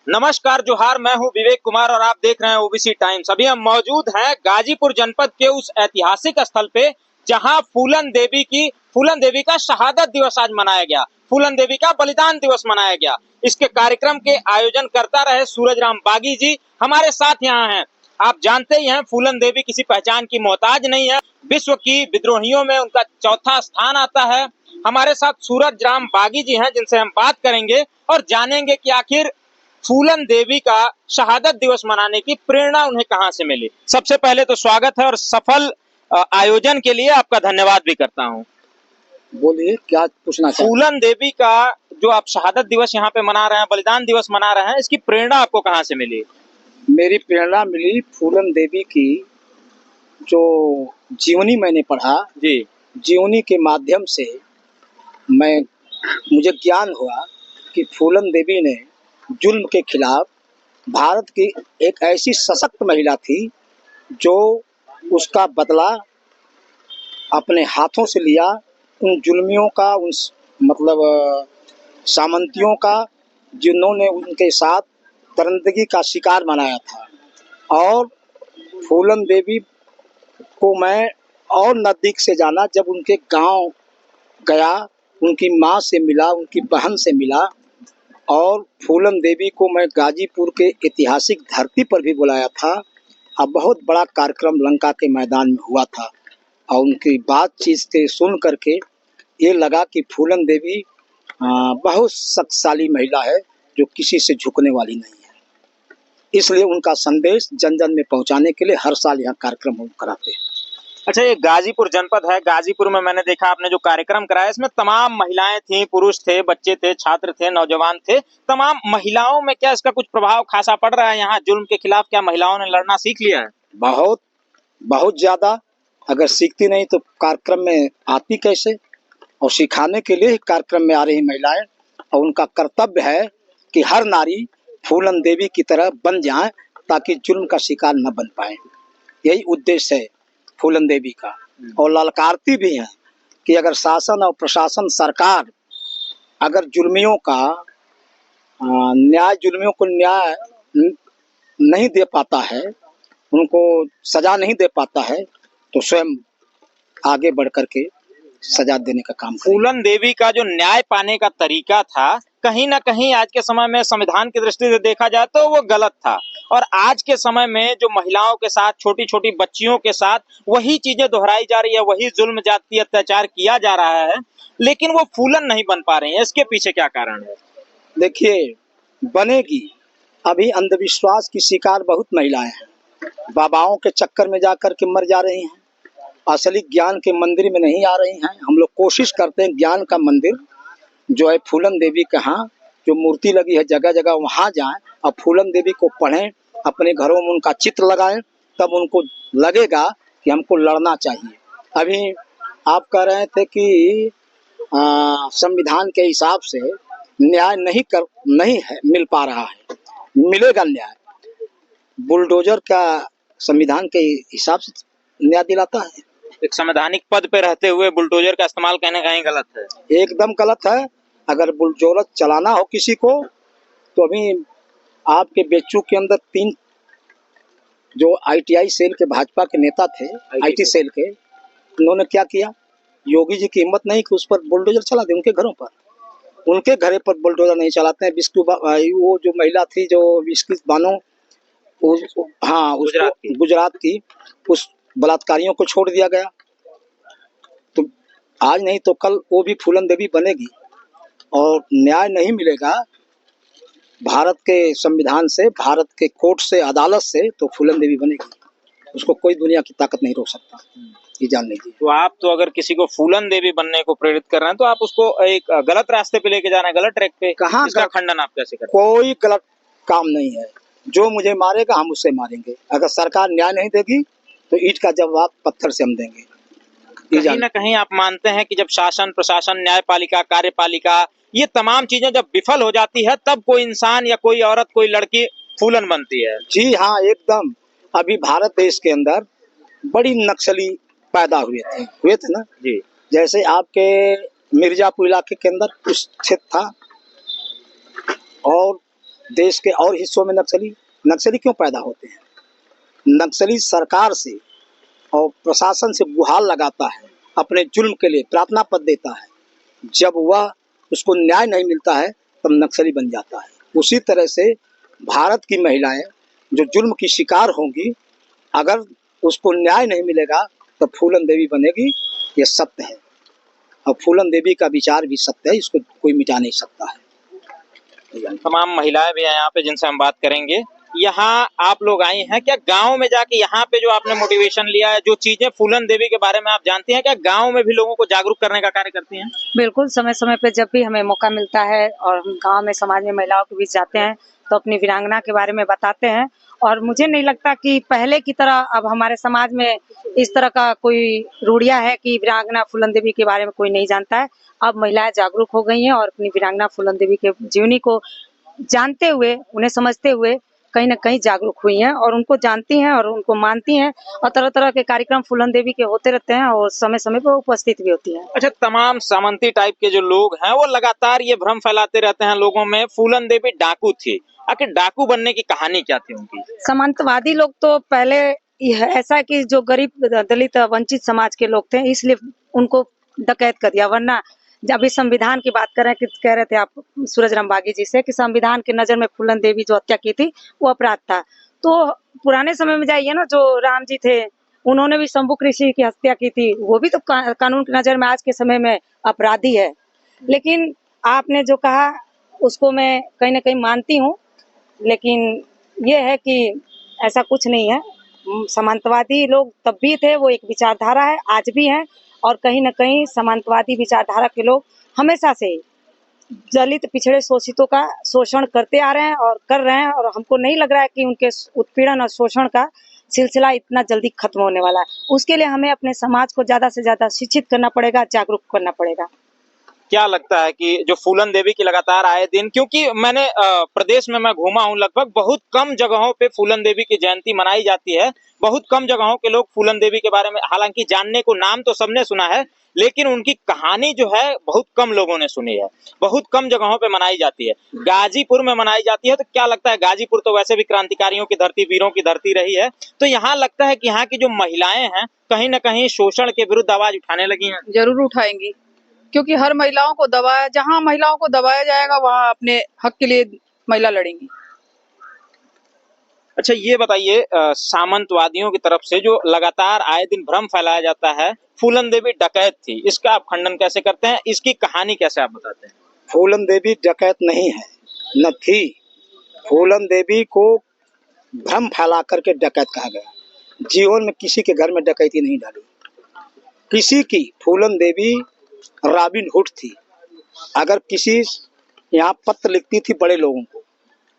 नमस्कार जोहार, मैं हूं विवेक कुमार और आप देख रहे हैं ओबीसी टाइम्स। अभी हम मौजूद हैं गाजीपुर जनपद के उस ऐतिहासिक स्थल पे जहां फूलन देवी का शहादत दिवस आज मनाया गया। फूलन देवी का बलिदान दिवस मनाया गया। इसके कार्यक्रम के आयोजन करता रहे सूरजराम बागी जी हमारे साथ यहाँ हैं। आप जानते ही हैं फूलन देवी किसी पहचान की मोहताज नहीं है। विश्व की विद्रोहियों में उनका चौथा स्थान आता है। हमारे साथ सूरजराम बागी जी हैं जिनसे हम बात करेंगे और जानेंगे कि आखिर फूलन देवी का शहादत दिवस मनाने की प्रेरणा उन्हें कहां से मिली। सबसे पहले तो स्वागत है और सफल आयोजन के लिए आपका धन्यवाद भी करता हूं। बोलिए, क्या पूछना चाहते हैं? फूलन देवी का जो आप शहादत दिवस यहाँ पे मना रहे हैं, बलिदान दिवस मना रहे हैं, इसकी प्रेरणा आपको कहां से मिली? मेरी प्रेरणा मिली फूलन देवी की जो जीवनी मैंने पढ़ा जी। जीवनी के माध्यम से मुझे ज्ञान हुआ कि फूलन देवी ने जुल्म के खिलाफ भारत की एक ऐसी सशक्त महिला थी जो उसका बदला अपने हाथों से लिया। उन जुल्मियों का, सामंतियों का, जिन्होंने उनके साथ दरिंदगी का शिकार बनाया था। और फूलन देवी को मैं और नज़दीक से जाना जब उनके गांव गया, उनकी माँ से मिला, उनकी बहन से मिला। और फूलन देवी को मैं गाजीपुर के ऐतिहासिक धरती पर भी बुलाया था और बहुत बड़ा कार्यक्रम लंका के मैदान में हुआ था। और उनकी बातचीत से सुन करके ये लगा कि फूलन देवी बहुत शक्तिशाली महिला है जो किसी से झुकने वाली नहीं है। इसलिए उनका संदेश जन जन में पहुंचाने के लिए हर साल यहाँ कार्यक्रम हम कराते हैं। अच्छा, ये गाजीपुर जनपद है। गाजीपुर में मैंने देखा आपने जो कार्यक्रम कराया इसमें तमाम महिलाएं थी, पुरुष थे, बच्चे थे, छात्र थे, नौजवान थे। तमाम महिलाओं में क्या इसका कुछ प्रभाव खासा पड़ रहा है? यहाँ जुल्म के खिलाफ क्या महिलाओं ने लड़ना सीख लिया है? बहुत बहुत ज्यादा। अगर सीखती नहीं तो कार्यक्रम में आती कैसे? और सिखाने के लिए ही कार्यक्रम में आ रही महिलाएं। और उनका कर्तव्य है कि हर नारी फूलन देवी की तरह बन जाए ताकि जुल्म का शिकार न बन पाए। यही उद्देश्य है फूलन देवी का। और ललकारती भी है कि अगर शासन और प्रशासन, सरकार अगर जुल्मियों को न्याय नहीं दे पाता है, उनको सजा नहीं दे पाता है, तो स्वयं आगे बढ़ करके सजा देने का काम करें। फूलन देवी का जो न्याय पाने का तरीका था, कहीं ना कहीं आज के समय में संविधान की दृष्टि से देखा जाए तो वो गलत था। और आज के समय में जो महिलाओं के साथ, छोटी छोटी बच्चियों के साथ वही चीजें दोहराई जा रही है, वही जुल्म, जाति, अत्याचार किया जा रहा है, लेकिन वो फूलन नहीं बन पा रही है। इसके पीछे क्या कारण है? देखिए, बनेगी। अभी अंधविश्वास की शिकार बहुत महिलाएं हैं। बाबाओं के चक्कर में जाकर के मर जा रही हैं। असली ज्ञान के मंदिर में नहीं आ रही हैं। हम लोग कोशिश करते हैं ज्ञान का मंदिर जो है फूलन देवी के यहाँ जो मूर्ति लगी है जगह जगह वहाँ जाएं और फूलन देवी को पढ़ें, अपने घरों में उनका चित्र लगाएं, तब उनको लगेगा कि हमको लड़ना चाहिए। अभी आप कह रहे थे कि संविधान के हिसाब से न्याय नहीं है, मिल पा रहा है। मिलेगा न्याय। बुलडोजर का संविधान के हिसाब से न्याय दिलाता है? एक संवैधानिक पद पे रहते हुए बुलडोजर का इस्तेमाल कहने कहीं गलत है। एकदम गलत है। अगर बुलडोजर चलाना हो किसी को तो अभी आपके बेचू के अंदर 3 जो ITI सेल के भाजपा के नेता थे, IT सेल के, उन्होंने क्या किया? योगी जी की हिम्मत नहीं कि उस पर बुलडोजर चला दे। उनके घरों पर, उनके घरे पर बुलडोजर नहीं चलाते हैं। वो जो महिला थी जो विस्कित बानो, हाँ, गुजरात की, उस बलात्कारियों को छोड़ दिया गया। तो आज नहीं तो कल वो भी फूलन देवी बनेगी। और न्याय नहीं मिलेगा भारत के संविधान से, भारत के कोर्ट से, अदालत से, तो फूलन देवी बनेगी। उसको कोई दुनिया की ताकत नहीं रोक सकता, ये जान लीजिए। तो आप तो अगर किसी को फूलन देवी बनने को प्रेरित कर रहे हैं तो आप उसको एक गलत रास्ते पे लेके जा रहे हैं, गलत ट्रैक पे। कहाँ इसका खंडन आप कैसे करें? कोई गलत काम नहीं है। जो मुझे मारेगा हम उससे मारेंगे। अगर सरकार न्याय नहीं देगी तो ईंट का जवाब पत्थर से हम देंगे। कहीं ना कहीं आप मानते हैं कि जब शासन, प्रशासन, न्यायपालिका, कार्यपालिका, ये तमाम चीजें जब विफल हो जाती है तब कोई इंसान या कोई औरत, कोई लड़की फूलन बनती है? जी हाँ, एकदम। अभी भारत देश के अंदर बड़ी नक्सली पैदा हुए थे ना जी। जैसे आपके मिर्जापुर इलाके के अंदर कुछ क्षेत्र था और देश के और हिस्सों में नक्सली क्यों पैदा होते हैं? नक्सली सरकार से और प्रशासन से गुहार लगाता है, अपने जुल्म के लिए प्रार्थना पत्र देता है। जब वह उसको न्याय नहीं मिलता है तब नक्सली बन जाता है। उसी तरह से भारत की महिलाएं जो जुल्म की शिकार होंगी, अगर उसको न्याय नहीं मिलेगा तो फूलन देवी बनेगी, ये सत्य है। और फूलन देवी का विचार भी सत्य है, इसको कोई मिटा नहीं सकता है। तमाम महिलाएं भी हैं यहाँ पे जिनसे हम बात करेंगे। यहाँ आप लोग आई हैं क्या गांव में जाके? यहाँ पे जो आपने मोटिवेशन लिया है, जो चीजें फूलन देवी के बारे में आप जानती हैं, क्या गांव में भी लोगों को जागरूक करने का कार्य करती हैं? बिल्कुल, समय समय पे जब भी हमें मौका मिलता है और हम गांव में समाज में महिलाओं के बीच जाते हैं तो अपनी वीरांगना के बारे में बताते हैं। और मुझे नहीं लगता कि पहले की तरह अब हमारे समाज में इस तरह का कोई रूढ़िया है कि वीरांगना फूलन देवी के बारे में कोई नहीं जानता है। अब महिलाएं जागरूक हो गई हैं और अपनी वीरांगना फूलन देवी के जीवनी को जानते हुए, उन्हें समझते हुए कहीं न कहीं जागरूक हुई हैं और उनको जानती हैं और उनको मानती हैं। और तरह-तरह के कार्यक्रम फूलन देवी के होते रहते हैं और समय-समय पर उपस्थित भी होती हैं। अच्छा, तमाम सामंती टाइप के जो लोग हैं वो लगातार ये भ्रम फैलाते रहते हैं लोगों में, फूलन देवी डाकू थी। आखिर डाकू बनने की कहानी क्या थी उनकी? सामंतवादी लोग तो पहले ऐसा कि जो गरीब दलित वंचित समाज के लोग थे इसलिए उनको डकैत कर दिया। वरना अभी संविधान की बात करें कि कह रहे थे आप सूरज रामबागी जी से कि संविधान की नजर में फूलन देवी जो हत्या की थी वो अपराध था। तो पुराने समय में जाइए ना, जो राम जी थे उन्होंने भी शंभुक ऋषि की हत्या की थी, वो भी तो कानून की नजर में आज के समय में अपराधी है। लेकिन आपने जो कहा उसको मैं कहीं ना कहीं मानती हूँ, लेकिन ये है कि ऐसा कुछ नहीं है। सामंतवादी लोग तब भी थे, वो एक विचारधारा है, आज भी है। और कहीं न कहीं सामंतवादी विचारधारा के लोग हमेशा से दलित पिछड़े शोषितों का शोषण करते आ रहे हैं और कर रहे हैं। और हमको नहीं लग रहा है कि उनके उत्पीड़न और शोषण का सिलसिला इतना जल्दी खत्म होने वाला है। उसके लिए हमें अपने समाज को ज्यादा से ज्यादा शिक्षित करना पड़ेगा, जागरूक करना पड़ेगा। क्या लगता है कि जो फूलन देवी की लगातार आए दिन, क्योंकि मैंने प्रदेश में मैं घूमा हूँ, लगभग बहुत कम जगहों पे फूलन देवी की जयंती मनाई जाती है। बहुत कम जगहों के लोग फूलन देवी के बारे में हालांकि जानने को, नाम तो सबने सुना है, लेकिन उनकी कहानी जो है बहुत कम लोगों ने सुनी है। बहुत कम जगहों पे मनाई जाती है। गाजीपुर में मनाई जाती है, तो क्या लगता है, गाजीपुर तो वैसे भी क्रांतिकारियों की धरती, वीरों की धरती रही है, तो यहाँ लगता है कि यहाँ की जो महिलाएं हैं कहीं ना कहीं शोषण के विरुद्ध आवाज उठाने लगी हैं? जरूर उठाएंगी, क्योंकि हर महिलाओं को दबाया, जहां महिलाओं को दबाया जाएगा वहां अपने हक के लिए महिला लड़ेंगी। अच्छा, ये बताइए, सामंतवादियों की तरफ से जो लगातार आए दिन भ्रम फैलाया जाता है फूलन देवी डकैत थी, इसका आप खंडन कैसे करते हैं? इसकी कहानी कैसे आप बताते हैं? फूलन देवी डकैत नहीं है, न थी। फूलन देवी को भ्रम फैला करके डकैत कहा गया। जीवन में किसी के घर में डकैती नहीं डाली किसी की। फूलन देवी रॉबिन हुड थी। अगर किसी यहाँ पत्र लिखती थी बड़े लोगों को,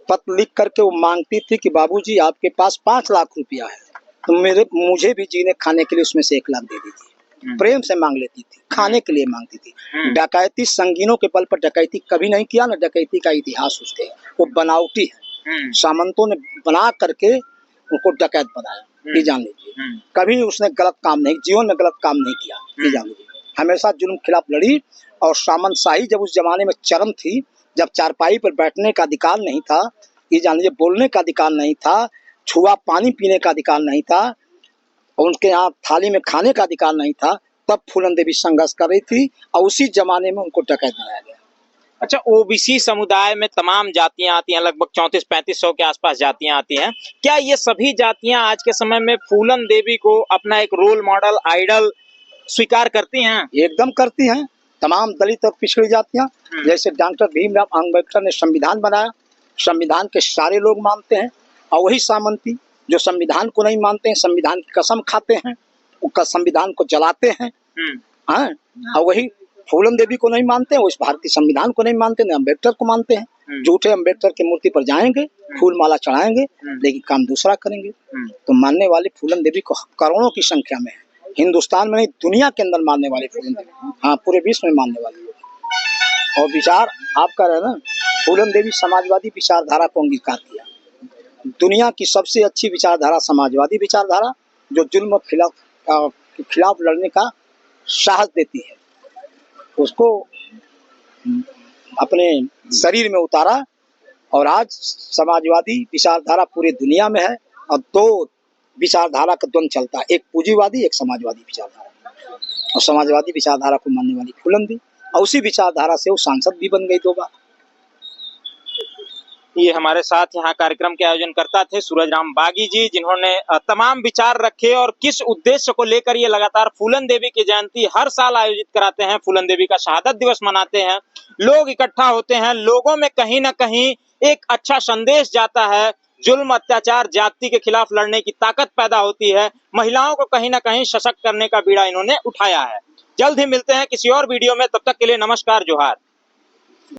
पत्र लिख करके वो मांगती थी कि बाबूजी आपके पास 5 लाख रुपया है तो मुझे भी जीने खाने के लिए उसमें से 1 लाख दे दीजिए। प्रेम से मांग लेती थी, खाने के लिए मांगती थी। डकैती संगीनों के बल पर डकैती कभी नहीं किया, ना डकैती का इतिहास उसके, वो बनावटी है। सामंतों ने बना करके उनको डकैत बनाया, ये जान लीजिए। कभी उसने गलत काम नहीं, जीवन में गलत काम नहीं किया, ये जान लीजिए। हमेशा जुल्म के खिलाफ लड़ी। और सामंतशाही जब उस जमाने में चरम थी, जब चारपाई पर बैठने का अधिकार नहीं था, ये जान लीजिए, बोलने का अधिकार नहीं था, छुआ पानी पीने का अधिकार नहीं था, और उनके यहाँ थाली में खाने का अधिकार नहीं था, तब फूलन देवी संघर्ष कर रही थी और उसी जमाने में उनको डकैत बनाया गया। अच्छा, ओबीसी समुदाय में तमाम जातियां आती हैं, लगभग 34-3500 के आसपास जातियां आती हैं। क्या ये सभी जातियां आज के समय में फूलन देवी को अपना एक रोल मॉडल, आइडल स्वीकार करती हैं? एकदम करती हैं। तमाम दलित और पिछड़ी जातियां, जैसे डॉक्टर भीमराव अम्बेडकर ने संविधान बनाया, संविधान के सारे लोग मानते हैं। और वही सामंती जो संविधान को नहीं मानते हैं, संविधान की कसम खाते हैं, उसका संविधान को जलाते हैं। हाँ, और वही फूलन देवी को नहीं मानते हैं, वो इस भारतीय संविधान को नहीं मानते, न अम्बेडकर को मानते हैं। झूठे अम्बेडकर की मूर्ति पर जाएंगे, फूल माला चढ़ाएंगे, लेकिन काम दूसरा करेंगे। तो मानने वाली फूलन देवी को करोड़ों की संख्या में है। हिंदुस्तान में नहीं, दुनिया के अंदर मानने वाली फूलन देवी, हाँ पूरे विश्व में मानने वाली। और विचार आप कह रहे हैं ना, फूलन देवी समाजवादी विचारधारा को अंगीकार किया। दुनिया की सबसे अच्छी विचारधारा समाजवादी विचारधारा, जो जुल्म के खिलाफ लड़ने का साहस देती है, उसको अपने शरीर में उतारा और आज समाजवादी विचारधारा पूरी दुनिया में है और दो विचारधारा का द्वंद्व चलता है, एक पूंजीवादी एक समाजवादी विचारधारा। और समाजवादी विचारधारा को मानने वाली फूलन दी और उसी विचारधारा से वो सांसद भी बन गई 2 बार। ये हमारे साथ यहाँ कार्यक्रम के आयोजन करता थे सूरजराम बागी जी, जिन्होंने तमाम विचार रखे और किस उद्देश्य को लेकर ये लगातार फूलन देवी की जयंती हर साल आयोजित कराते हैं, फूलन देवी का शहादत दिवस मनाते हैं। लोग इकट्ठा होते हैं, लोगों में कहीं ना कहीं एक अच्छा संदेश जाता है, जुल्म अत्याचार जाति के खिलाफ लड़ने की ताकत पैदा होती है, महिलाओं को कहीं ना कहीं सशक्त करने का बीड़ा इन्होंने उठाया है। जल्द ही मिलते हैं किसी और वीडियो में, तब तक के लिए नमस्कार, जोहार।